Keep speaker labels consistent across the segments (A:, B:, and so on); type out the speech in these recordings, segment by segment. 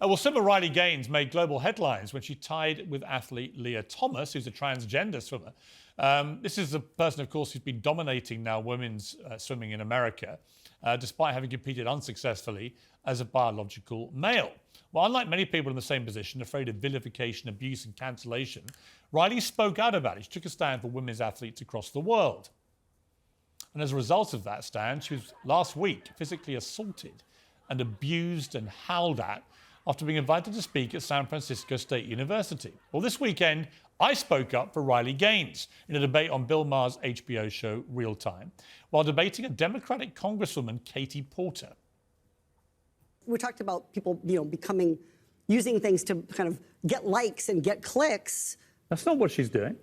A: Well, swimmer Riley Gaines made global headlines when she tied with athlete Leah Thomas, who's a transgender swimmer. This is a person, of course, who's been dominating now women's swimming in America, despite having competed unsuccessfully as a biological male. Well, unlike many people in the same position, afraid of vilification, abuse, and cancellation, Riley spoke out about it. She took a stand for women's athletes across the world. And as a result of that stand, she was last week physically assaulted and abused and howled at after being invited to speak at San Francisco State University. Well, this weekend, I spoke up for Riley Gaines in a debate on Bill Maher's HBO show Real Time, while debating a Democratic Congresswoman, Katie Porter.
B: We talked about people, using things to kind of get likes and get clicks.
A: That's not what she's doing.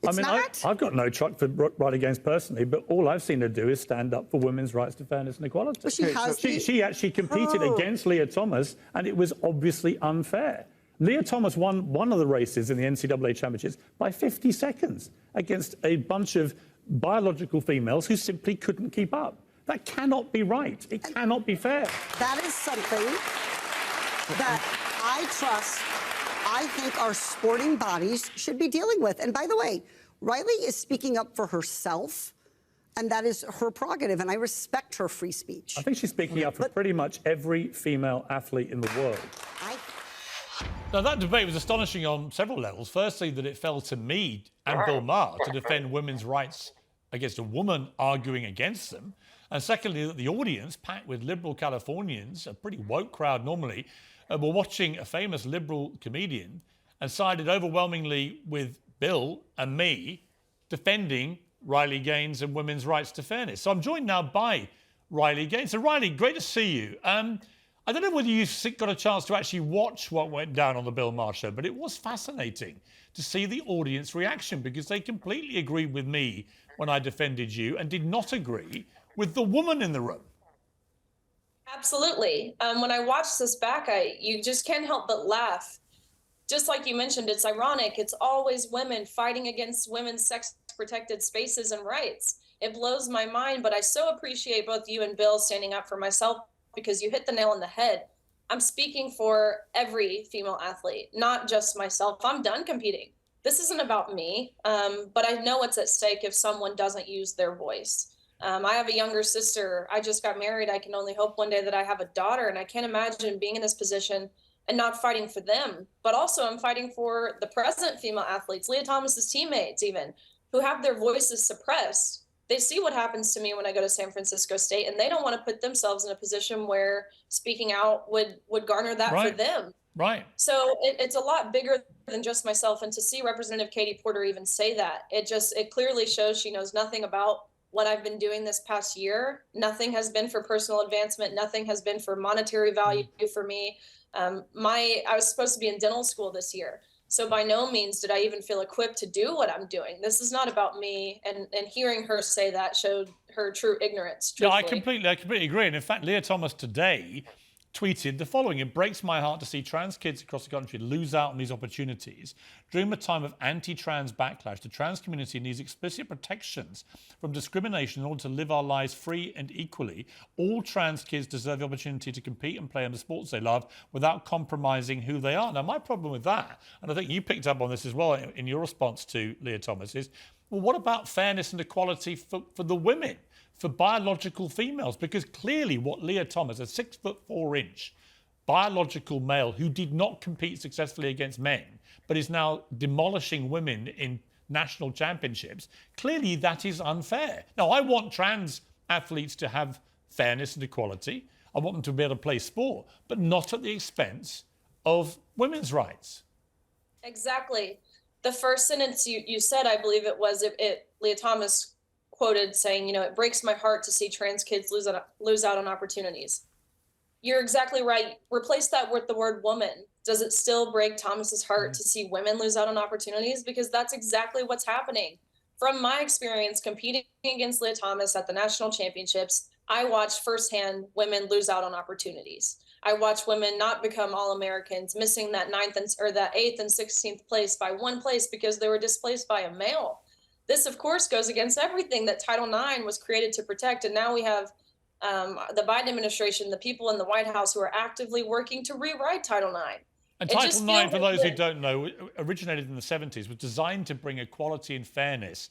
B: It's not?
A: I've got no truck for Riley Gaines personally, but all I've seen her do is stand up for women's rights to fairness and equality.
B: Well,
A: she actually competed against Leah Thomas, and it was obviously unfair. Leah Thomas won one of the races in the NCAA championships by 50 seconds against a bunch of biological females who simply couldn't keep up. That cannot be right. It cannot be fair.
B: That is something that I think our sporting bodies should be dealing with. And by the way, Riley is speaking up for herself, and that is her prerogative, and I respect her free speech.
A: I think she's speaking up for pretty much every female athlete in the world. Now, that debate was astonishing on several levels. Firstly, that it fell to me and Bill Maher to defend women's rights against a woman arguing against them. And secondly, that the audience, packed with liberal Californians, a pretty woke crowd normally, were watching a famous liberal comedian and sided overwhelmingly with Bill and me defending Riley Gaines and women's rights to fairness. So I'm joined now by Riley Gaines. So Riley, great to see you. I don't know whether you got a chance to actually watch what went down on the Bill Maher show, but it was fascinating to see the audience reaction because they completely agreed with me when I defended you and did not agree with the woman in the room.
C: Absolutely. When I watched this back, you just can't help but laugh. Just like you mentioned, it's ironic. It's always women fighting against women's sex-protected spaces and rights. It blows my mind, but I so appreciate both you and Bill standing up for myself because you hit the nail on the head. I'm speaking for every female athlete, not just myself. I'm done competing. This isn't about me, but I know what's at stake if someone doesn't use their voice. I have a younger sister. I just got married. I can only hope one day that I have a daughter, and I can't imagine being in this position and not fighting for them. But also I'm fighting for the present female athletes, Leah Thomas's teammates even, who have their voices suppressed. They see what happens to me when I go to San Francisco State, and they don't want to put themselves in a position where speaking out would garner that for them.
A: Right.
C: So it's a lot bigger than just myself. And to see Representative Katie Porter even say that, it clearly shows she knows nothing about what I've been doing this past year. Nothing has been for personal advancement. Nothing has been for monetary value for me. I was supposed to be in dental school this year. So by no means did I even feel equipped to do what I'm doing. This is not about me. And hearing her say that showed her true ignorance.
A: Yeah, I completely agree. And in fact, Leah Thomas today tweeted the following: "It breaks my heart to see trans kids across the country lose out on these opportunities. During a time of anti-trans backlash, the trans community needs explicit protections from discrimination in order to live our lives free and equally. All trans kids deserve the opportunity to compete and play in the sports they love without compromising who they are." Now, my problem with that, and I think you picked up on this as well in your response to Leah Thomas, is, well, what about fairness and equality for the women? For biological females, because clearly what Leah Thomas, a 6'4" biological male who did not compete successfully against men, but is now demolishing women in national championships, clearly that is unfair. Now, I want trans athletes to have fairness and equality. I want them to be able to play sport, but not at the expense of women's rights.
C: Exactly. The first sentence you said, I believe it was, Leah Thomas quoted saying, "It breaks my heart to see trans kids lose out on opportunities." You're exactly right. Replace that with the word woman. Does it still break Thomas's heart to see women lose out on opportunities? Because that's exactly what's happening. From my experience competing against Leah Thomas at the national championships, I watched firsthand women lose out on opportunities. I watched women not become All-Americans, missing that 8th and 16th place by one place because they were displaced by a male. This, of course, goes against everything that Title IX was created to protect. And now we have the Biden administration, the people in the White House who are actively working to rewrite Title IX.
A: And
C: It
A: Title
C: just
A: IX,
C: feels
A: for
C: like
A: those who
C: we're-
A: don't know, originated in the 70s, was designed to bring equality and fairness,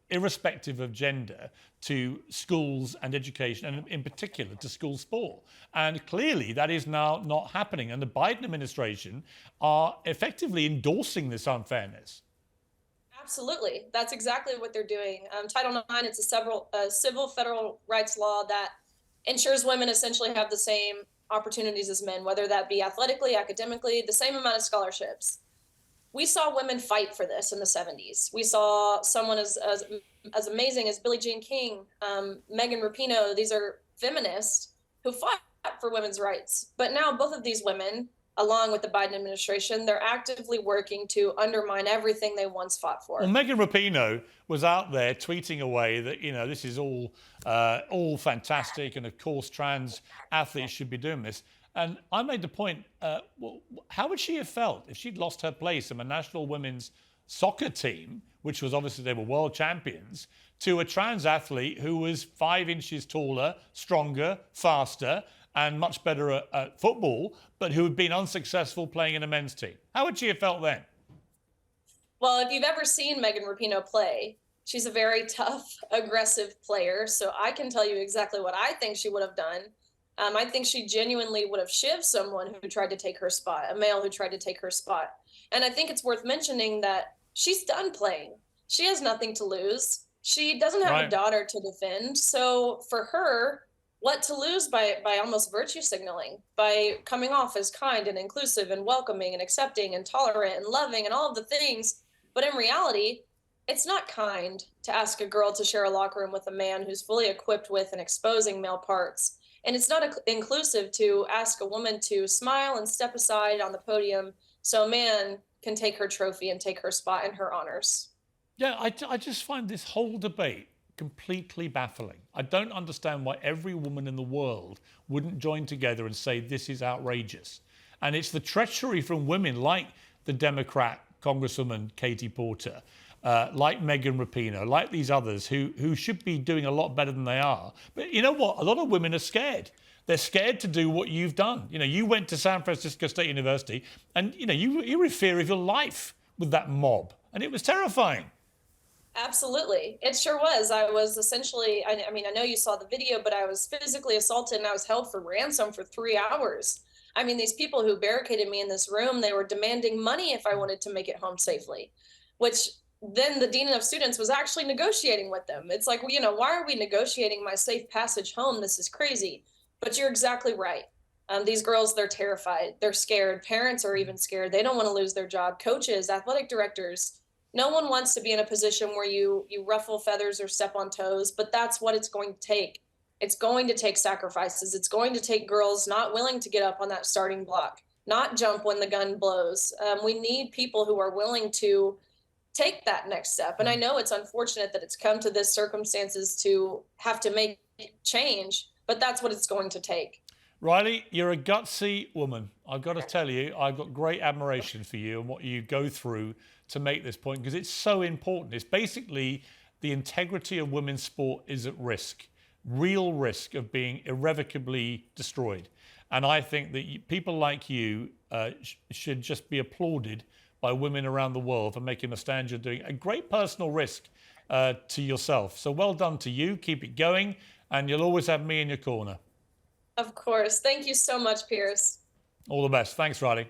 A: irrespective of gender, to schools and education, and in particular to school sport. And clearly that is now not happening. And the Biden administration are effectively endorsing this unfairness.
C: Absolutely. That's exactly what they're doing. Title IX, it's a civil federal rights law that ensures women essentially have the same opportunities as men, whether that be athletically, academically, the same amount of scholarships. We saw women fight for this in the 70s. We saw someone as amazing as Billie Jean King, Megan Rapinoe. These are feminists who fought for women's rights. But now both of these women, along with the Biden administration, they're actively working to undermine everything they once fought for.
A: Well, Megan Rapinoe was out there tweeting away that, this is all fantastic, and of course trans athletes should be doing this. And I made the point, well, how would she have felt if she'd lost her place in a national women's soccer team, which was obviously they were world champions, to a trans athlete who was 5 inches taller, stronger, faster, and much better at football, but who had been unsuccessful playing in a men's team? How would she have felt then?
C: Well, if you've ever seen Megan Rapinoe play, she's a very tough, aggressive player. So I can tell you exactly what I think she would have done. I think she genuinely would have shivved someone who tried to take her spot, a male who tried to take her spot. And I think it's worth mentioning that she's done playing. She has nothing to lose. She doesn't have a daughter to defend. So for her, what to lose by almost virtue signaling, by coming off as kind and inclusive and welcoming and accepting and tolerant and loving and all of the things. But in reality, it's not kind to ask a girl to share a locker room with a man who's fully equipped with and exposing male parts. And it's not inclusive to ask a woman to smile and step aside on the podium so a man can take her trophy and take her spot in her honors.
A: Yeah, I just find this whole debate completely baffling. I don't understand why every woman in the world wouldn't join together and say this is outrageous. And it's the treachery from women like the Democrat Congresswoman Katie Porter, like Megan Rapinoe, like these others who should be doing a lot better than they are. But you know what? A lot of women are scared. They're scared to do what you've done. You went to San Francisco State University and, you were in fear of your life with that mob. And it was terrifying.
C: Absolutely. It sure was. I was essentially, I know you saw the video, but I was physically assaulted and I was held for ransom for 3 hours. These people who barricaded me in this room, they were demanding money if I wanted to make it home safely, which then the dean of students was actually negotiating with them. It's like, why are we negotiating my safe passage home? This is crazy. But you're exactly right. These girls, they're terrified. They're scared. Parents are even scared. They don't want to lose their job. Coaches, athletic directors, no one wants to be in a position where you ruffle feathers or step on toes, but that's what it's going to take. It's going to take sacrifices. It's going to take girls not willing to get up on that starting block, not jump when the gun blows. We need people who are willing to take that next step. And I know it's unfortunate that it's come to this circumstances to have to make change, but that's what it's going to take.
A: Riley, you're a gutsy woman. I've got to tell you, I've got great admiration for you and what you go through to make this point, because it's so important. It's basically the integrity of women's sport is at risk, real risk of being irrevocably destroyed. And I think that people like you should just be applauded by women around the world for making the stand you're doing, a great personal risk to yourself. So well done to you. Keep it going. And you'll always have me in your corner.
C: Of course. Thank you so much, Piers.
A: All the best. Thanks, Riley.